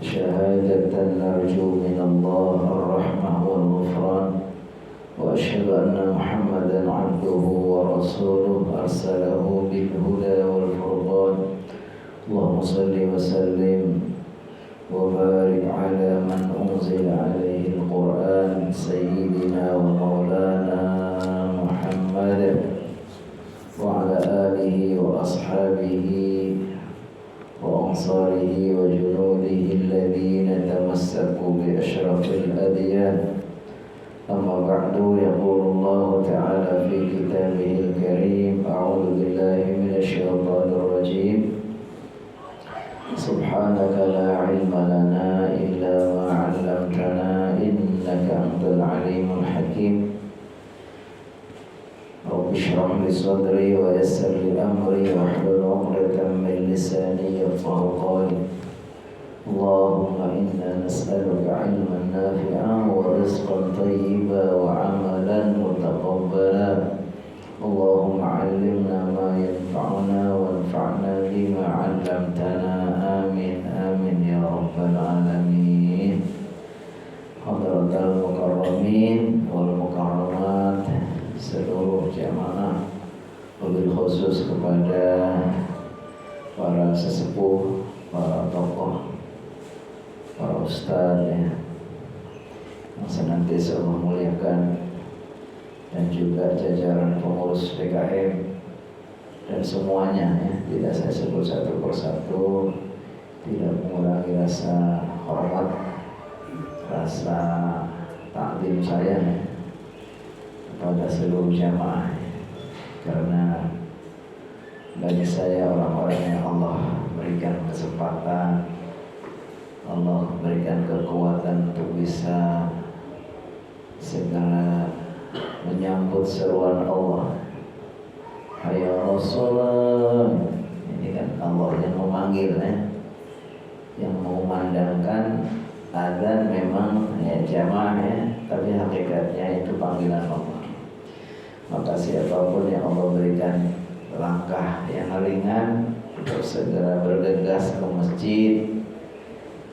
شهادة نرجو من الله الرحمة والغفران وأشهد أن محمدا عبده ورسوله أرسله بالهدى والفرقان اللهم صل وسلم وبارك على من أنزل عليه القرآن سيدنا ومولانا محمد وعلى آله وأصحابه وأنصاره وجنوده الذين تمسكوا بأشرف الأديان أما بعد يقول الله تعالى في كتابه الكريم أعوذ بالله من الشيطان الرجيم سبحانك لا علم لنا إلا ما علمتنا إنك أنت العليم الحكيم رب اشرح لي صدري ويسر لي أمري واحلل عقدة من لساني يفقهوا قولي اللهم إنا نسألك علما نافعا ورزقا طيبا وعملا متقبلا اللهم علمنا ما ينفعنا وانفعنا بما علمتنا آمين آمين يا رب العالمين. حضرة المكرمين والمكرمات, seluruh jamaah, wabil khusus kepada para sesepuh, para tokoh, para ustadz ya, yang senantiasa memuliakan, dan juga jajaran pengurus PKM dan semuanya ya, tidak saya sebut satu persatu, tidak mengurangi rasa hormat, rasa taklim saya ya, kepada seluruh jamaah, karena bagi saya orang-orang yang Allah berikan kesempatan, Allah berikan kekuatan untuk bisa segera menyambut seruan Allah. Hayya Rasulullah. Ini kan Allah yang memanggil ya, yang mengumandangkan adzan memang ya jamaah ya, tapi hakikatnya itu panggilan Allah. Maka siapapun yang Allah berikan langkah yang ringan untuk segera bergegas ke masjid,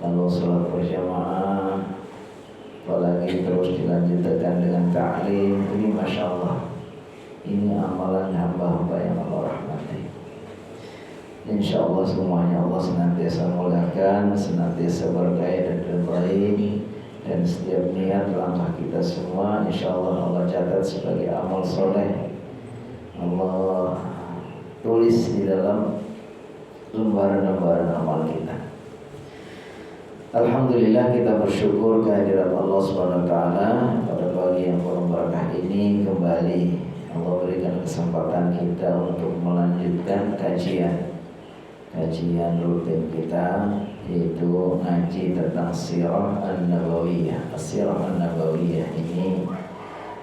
lalu sholat berjamaah, apalagi terus dilanjutkan dengan ta'lim, ini Masya Allah, ini amalan hamba-hamba yang Allah rahmati. Insya Allah semuanya Allah senantiasa mulakan, senantiasa berkait dan terbaik, dan setiap niat langkah kita semua insya Allah Allah catat sebagai amal soleh, Allah tulis di dalam lembaran-lembaran amal kita. Alhamdulillah, kita bersyukur kehadirat Allah SWT pada pagi yang berbarakah ini. Kembali Allah berikan kesempatan kita untuk melanjutkan kajian rutin kita, yaitu ngaji tentang Sirah An-Nabawiyah. Sirah An-Nabawiyah ini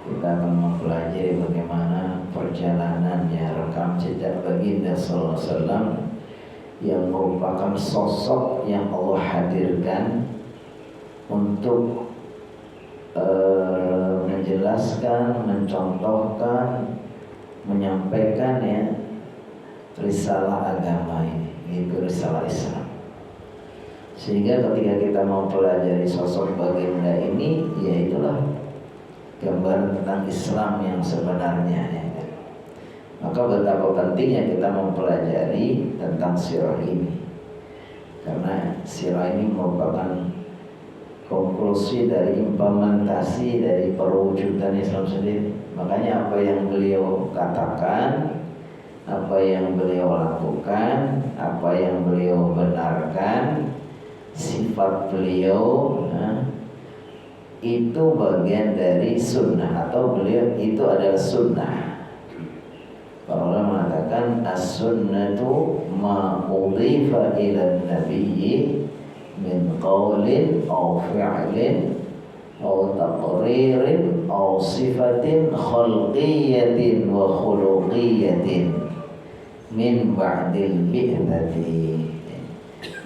kita akan mempelajari bagaimana perjalanannya, rekam jejak baginda sallallahu alaihi wasallam yang merupakan sosok yang Allah hadirkan untuk menjelaskan, mencontohkan, menyampaikan ya risalah agama ini, yaitu risalah Islam. Sehingga ketika kita mempelajari sosok baginda ini, yaitulah gambaran tentang Islam yang sebenarnya ya. Maka betapa pentingnya kita mempelajari tentang sirah ini, karena sirah ini merupakan konklusi dari implementasi dari perwujudan Islam sendiri. Makanya apa yang beliau katakan, apa yang beliau lakukan, apa yang beliau benarkan, sifat beliau itu bagian dari sunnah, atau beliau itu adalah sunnah. Para ulama mengatakan as-sunnatu ma udhifa ila an-nabiyyi min qawlin aw fi'lin aw taqririn aw sifatin khalqiyatin wa khuluqiyatin min ba'dil bi'thati.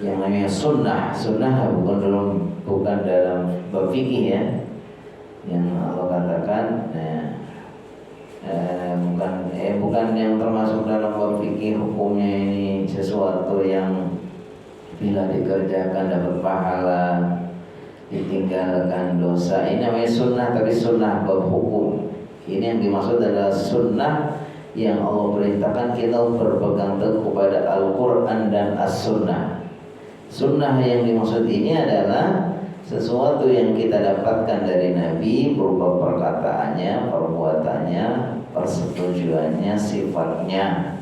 Yang namanya sunnah bukan dalam bab fikih ya, yang Allah katakan bukan yang termasuk dalam bab fikih hukumnya ini sesuatu yang bila dikerjakan dapat pahala, ditinggalkan dosa. Ini namanya sunnah, tapi sunnah bab hukum. Ini yang dimaksud adalah sunnah yang Allah perintahkan kita berpegang teguh kepada Al-Quran dan As-Sunnah. Sunnah yang dimaksud ini adalah sesuatu yang kita dapatkan dari Nabi berupa perkataannya, perbuatannya, persetujuannya, sifatnya.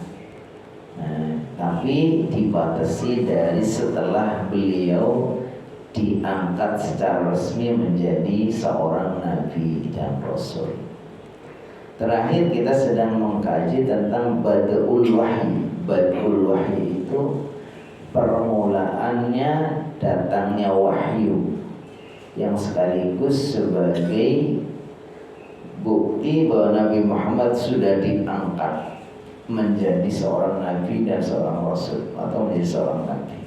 Nah, tapi dibatasi dari setelah beliau diangkat secara resmi menjadi seorang Nabi dan Rasul. Terakhir kita sedang mengkaji tentang Badul Wahyi. Badul Wahyi itu permulaannya datangnya wahyu, yang sekaligus sebagai bukti bahwa Nabi Muhammad sudah diangkat menjadi seorang Nabi dan seorang Rasul, atau menjadi seorang Nabi.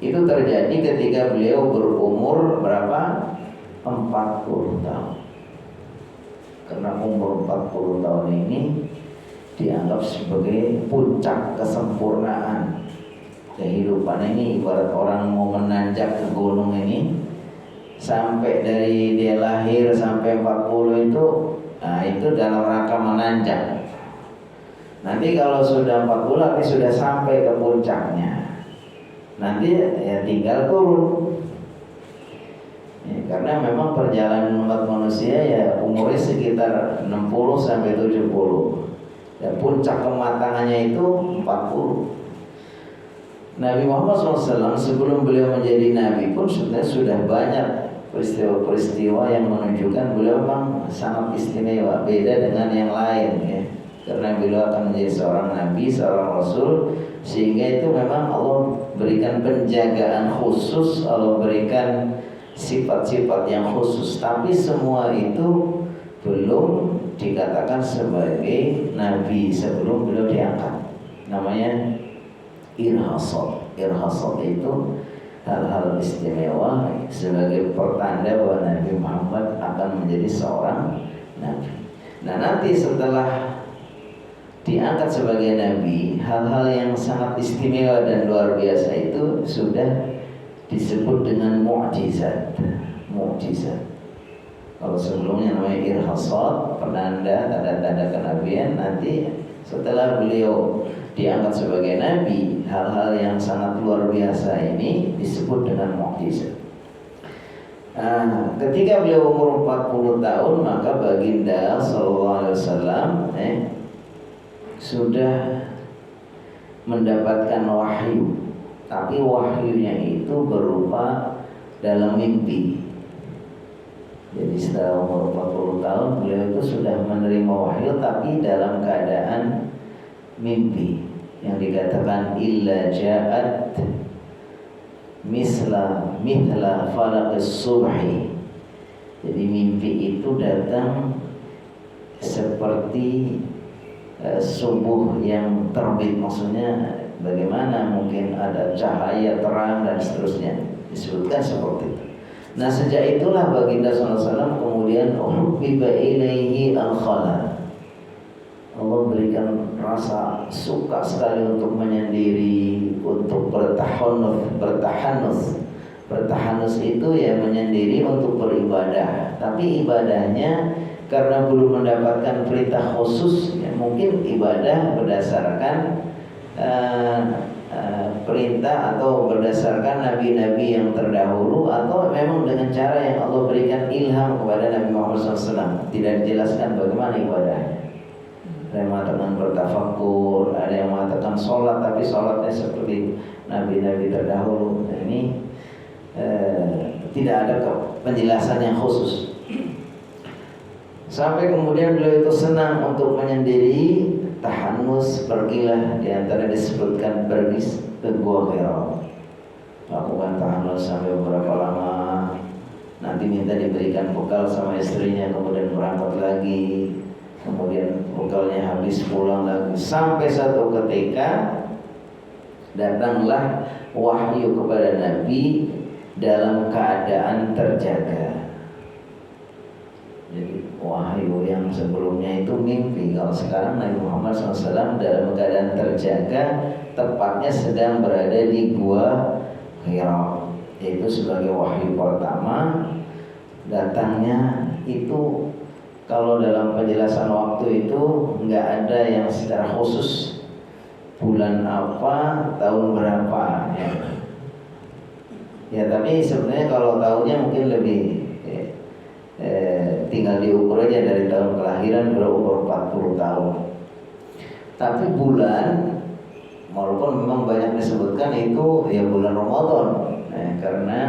Itu terjadi ketika beliau berumur berapa? 40 tahun. Karena umur 40 tahun ini dianggap sebagai puncak kesempurnaan kehidupan. Ini ibarat orang mau menanjak ke gunung ini, sampai dari dia lahir sampai 40 itu, nah itu dalam rangka menanjak. Nanti kalau sudah 40 nanti sudah sampai ke puncaknya, nanti ya tinggal turun. Karena memang perjalanan umat manusia ya umurnya sekitar 60 sampai 70. Dan puncak kematangannya itu 40. Nabi Muhammad SAW sebelum beliau menjadi Nabi pun sebenarnya sudah banyak peristiwa-peristiwa yang menunjukkan beliau memang sangat istimewa, beda dengan yang lain ya. Karena beliau akan menjadi seorang Nabi, seorang Rasul, sehingga itu memang Allah berikan penjagaan khusus, Allah berikan sifat-sifat yang khusus. Tapi semua itu belum dikatakan sebagai Nabi sebelum beliau diangkat. Namanya irhasat. Irhasat itu hal-hal istimewa sebagai pertanda bahwa Nabi Muhammad akan menjadi seorang Nabi. Nah, nanti setelah diangkat sebagai Nabi, hal-hal yang sangat istimewa dan luar biasa itu sudah disebut dengan mukjizat. Mukjizat. Kalau sebelumnya namanya irhasat, penanda, tanda-tanda kenabian. Nanti setelah beliau diangkat sebagai Nabi, hal-hal yang sangat luar biasa ini disebut dengan mukjizat. Ketika beliau umur 40 tahun, maka baginda sallallahu alaihi wasallam sudah mendapatkan wahyu. Tapi wahyunya itu berupa dalam mimpi. Jadi setelah umur 40 tahun beliau itu sudah menerima wahyu, tapi dalam keadaan mimpi, yang dikatakan illa ja'at mithla falaqis subhi. Jadi mimpi itu datang seperti subuh yang terbit. Maksudnya bagaimana mungkin ada cahaya terang dan seterusnya, disebutkan seperti itu. Nah, sejak itulah baginda SAW kemudian uhibba ilaihi al-khala. Allah berikan rasa suka sekali untuk menyendiri, untuk bertahanus. Bertahanus itu ya menyendiri untuk beribadah. Tapi ibadahnya karena belum mendapatkan perintah khusus, ya mungkin ibadah berdasarkan perintah atau berdasarkan nabi-nabi yang terdahulu, atau memang dengan cara yang Allah berikan ilham kepada Nabi Muhammad SAW. Tidak dijelaskan bagaimana ibadahnya. Ada yang mengatakan bertafakur, ada yang mengatakan sholat, tapi sholatnya seperti nabi-nabi terdahulu. Nah, ini tidak ada penjelasan yang khusus. Sampai kemudian beliau itu senang untuk menyendiri, tahanus, pergilah, diantara disebutkan pergi ke Gua Hira, lakukan tahanus sampai beberapa lama, nanti minta diberikan bekal sama istrinya, kemudian berangkat lagi, kemudian bekalnya habis, pulang lagi, sampai satu ketika datanglah wahyu kepada Nabi dalam keadaan terjaga. Jadi wahyu yang sebelumnya itu mimpi. Kalau sekarang Nabi Muhammad SAW dalam keadaan terjaga, tepatnya sedang berada di Gua Hira, yaitu sebagai wahyu pertama. Datangnya itu kalau dalam penjelasan waktu itu nggak ada yang secara khusus bulan apa, tahun berapa ya. Ya tapi sebenarnya kalau tahunnya mungkin lebih tinggal diukur aja dari tahun kelahiran berumur 40 tahun. Tapi bulan walaupun memang banyak disebutkan itu ya bulan Ramadan, karena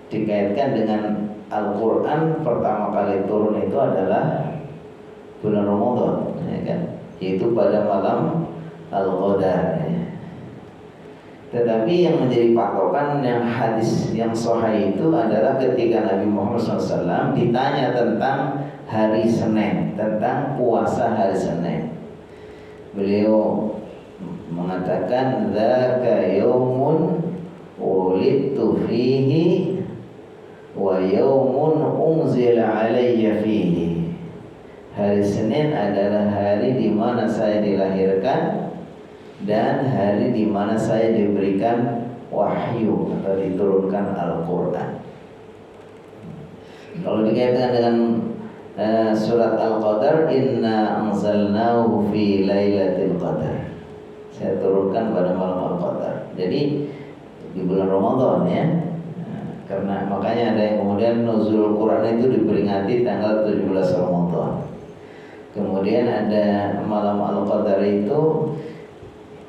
dikaitkan dengan Al-Quran pertama kali turun itu adalah bulan Ramadan, ya kan? Yaitu pada malam Al-Qadar. Ya. Tetapi yang menjadi patokan yang hadis yang sahih itu adalah ketika Nabi Muhammad SAW ditanya tentang hari Senin, tentang puasa hari Senin. Beliau mengatakan dzaka yaumun wulidtu fihi wa yaumun unzila alayya fihi. Hari Senin adalah hari di mana saya dilahirkan dan hari di mana saya diberikan wahyu atau diturunkan Al-Qur'an. Kalau dikaitkan dengan surat Al-Qadar, inna anzalnahu fi lailatul qadar. Saya turunkan pada malam Al-Qadar. Jadi di bulan Ramadan ya. Karena makanya ada yang kemudian nuzul Quran itu diperingati tanggal 17 Ramadan. Kemudian ada malam Al-Qadar itu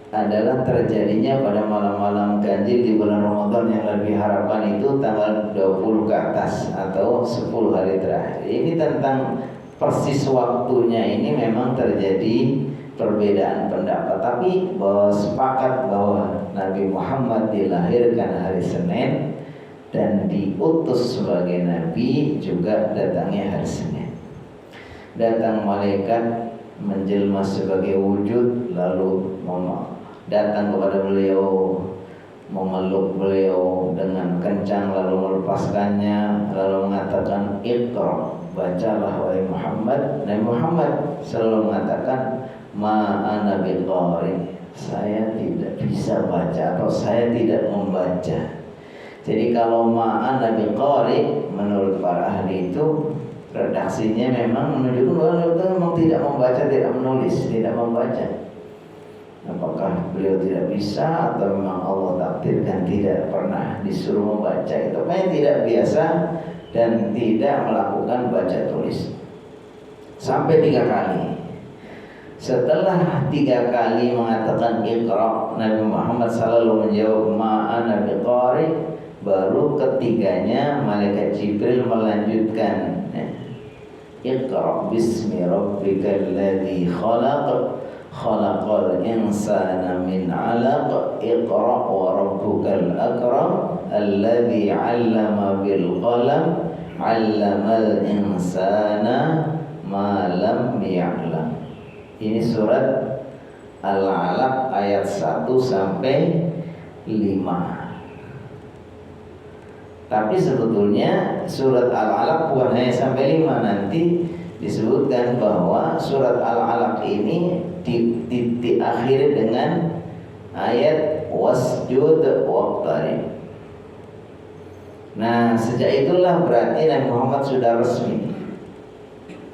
adalah terjadinya pada malam-malam ganjil di bulan Ramadan yang lebih harapan itu tanggal 20 ke atas atau 10 hari terakhir. Ini tentang persis waktunya ini memang terjadi perbedaan pendapat, tapi bahwa sepakat bahwa Nabi Muhammad dilahirkan hari Senin dan diutus sebagai Nabi juga datangnya hari Senin. Datang malaikat menjelma sebagai wujud lalu datang kepada beliau, memeluk beliau dengan kencang lalu melepaskannya, lalu mengatakan Iqra, bacalah wahai Muhammad. Nabi Muhammad selalu mengatakan ma ana biqari, saya tidak bisa baca atau saya tidak membaca. Jadi kalau ma ana biqari menurut para ahli itu redaksinya memang menunjukkan bahwa itu memang tidak membaca, tidak menulis, tidak membaca. Apakah beliau tidak bisa atau memang Allah takdirkan tidak pernah disuruh membaca, itu memang tidak biasa dan tidak melakukan baca tulis sampai 3 kali. Setelah 3 kali mengatakan Iqra, Nabi Muhammad selalu menjawab ma ana biqari. Baru ketiganya malaikat Jibril melanjutkan Iqra bismi rabbikal ladzi khalaq khalaqal insana min 'alaq iqra wa rabbukal akram alladzi 'allama bil qalam 'allamal insana ma lam ya'lam. Ini surat Al-Alaq ayat 1 sampai 5. Tapi sebetulnya surat Al-Alaq bukan hanya sampai 5, nanti disebutkan bahwa surat Al-Alaq ini diakhiri dengan ayat wasjud waqtarib. Nah, sejak itulah berarti Nabi Muhammad sudah resmi.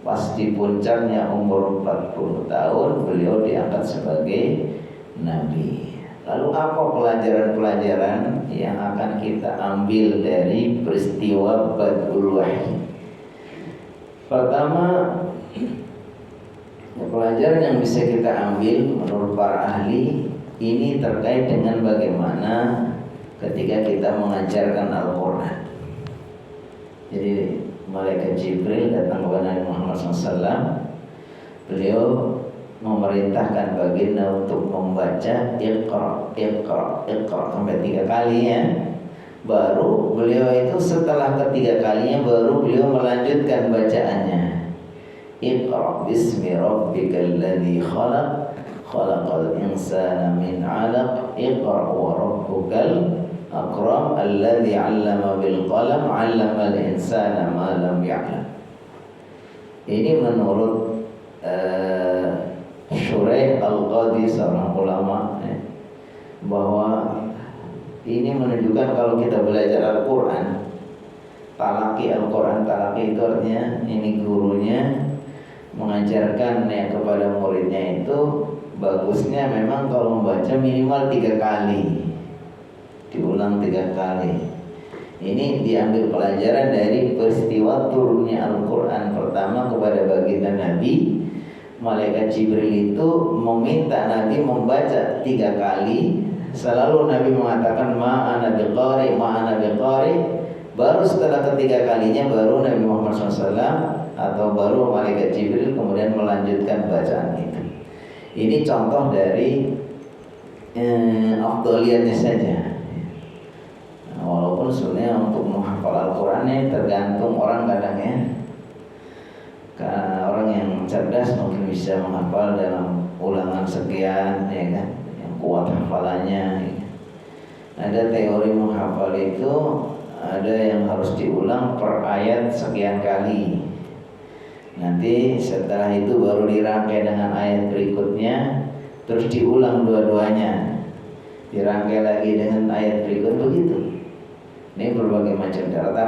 Pas di puncaknya umur 40 tahun beliau diangkat sebagai nabi. Lalu apa pelajaran-pelajaran yang akan kita ambil dari peristiwa Badrul Wahyi? Pertama, pelajaran yang bisa kita ambil menurut para ahli ini terkait dengan bagaimana ketika kita mengajarkan Al-Quran. Jadi malaikat Jibril datang kepada Nabi Muhammad SAW. Beliau memerintahkan baginda untuk membaca Iqra, Iqra, Iqra sampai 3 kali ya. Baru beliau itu setelah ketiga kalinya baru beliau melanjutkan bacaannya. Iqra bismi rabbikal ladzi khalaq khalaqal insana min 'alaq iqra wa rabbukal akram alladzi 'allama bil qalam 'allamal insana ma lam ya'lam. Ini menurut Syuraih Al-Qadi, seorang ulama bahwa ini menunjukkan kalau kita belajar Al-Quran, talaki Al-Quran, talaki itu artinya ini gurunya mengajarkan yang kepada muridnya itu bagusnya memang kalau membaca minimal 3 kali, diulang 3 kali. Ini diambil pelajaran dari peristiwa turunnya Al-Quran pertama kepada baginda Nabi. Malaikat Jibril itu meminta Nabi membaca 3 kali. Selalu Nabi mengatakan ma'ana biqari, ma'ana biqari. Baru setelah ketiga kalinya baru Nabi Muhammad SAW atau baru Malaikat Jibril kemudian melanjutkan bacaan itu. Ini contoh dari afdoliyatnya saja. Walaupun sebenarnya untuk menghafal Al-Quran ini tergantung orang kadang ya. Orang yang cerdas mungkin bisa menghafal dalam ulangan sekian, ya kan, yang kuat hafalannya. Ya. Ada teori menghafal itu ada yang harus diulang per ayat sekian kali. Nanti setelah itu baru dirangkai dengan ayat berikutnya, terus diulang dua-duanya, dirangkai lagi dengan ayat berikut begitu. Ini berbagai macam cara.